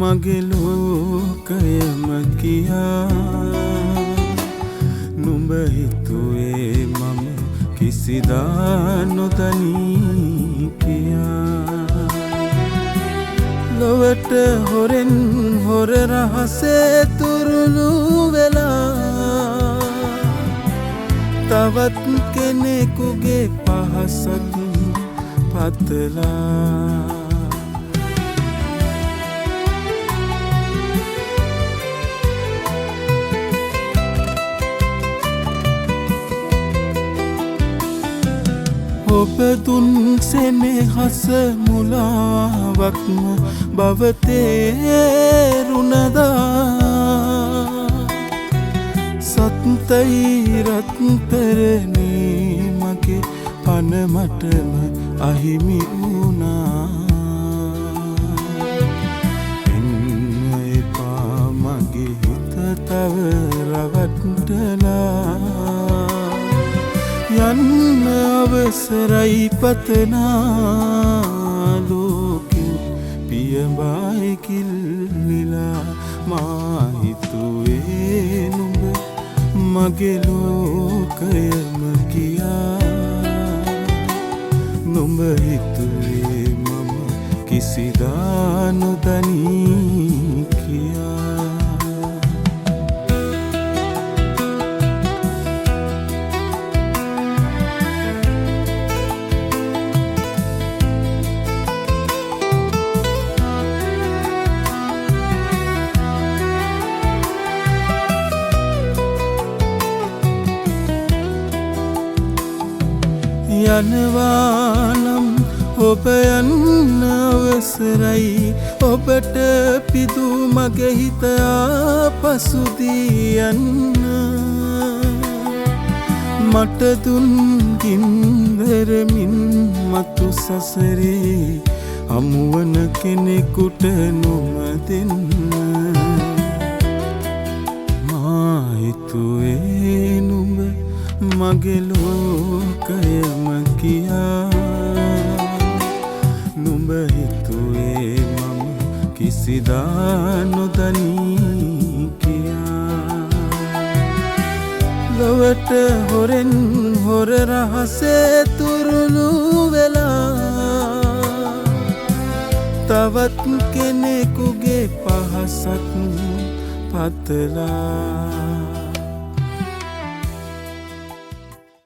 මගේ ලෝකයම කියා නුඹ හිතුවේ මම කිසිදා නොදනී කියා ලොවට හොරෙන් හොර රහසේ තුරුළු වෙලා තවත් කෙනෙකුගේ පහසක් පතලා ඔබ දුන් සෙනෙහස මුලාවක්ම බව තේරුණදා සත්තයි රත්තරනේ මගේ පන මටම අහිමි වුණා එන්න එපා මගේ හිත තව රවට්ටලා යන්න අවසරයි පතනා ලෝකෙන් පියඹයි කිල්ලිලා මා හිතුවේ නුඹ මගේ ලෝකයම කියා නුඹ හිතුවේ මම කිසිදා නොදනී කියා යනවානම් ඔබ යන්න අවසරයි ඔබට පිදු මගේ හිත ආපසුදී යන්න මට දුන් ගින්දරමින් මතු සසරේ හමුවන කෙනෙකුට නොමදෙන්න මා හිතුවේ නුඹ මගේ ලෝකයම කියා නුඹ හිතුවේ මම කිසිදා නොදනී කියා ලොවට හොරෙන් හොර රහසේ තුරුළු වෙලා තවත් කෙනෙකුගේ පහසක් පතලා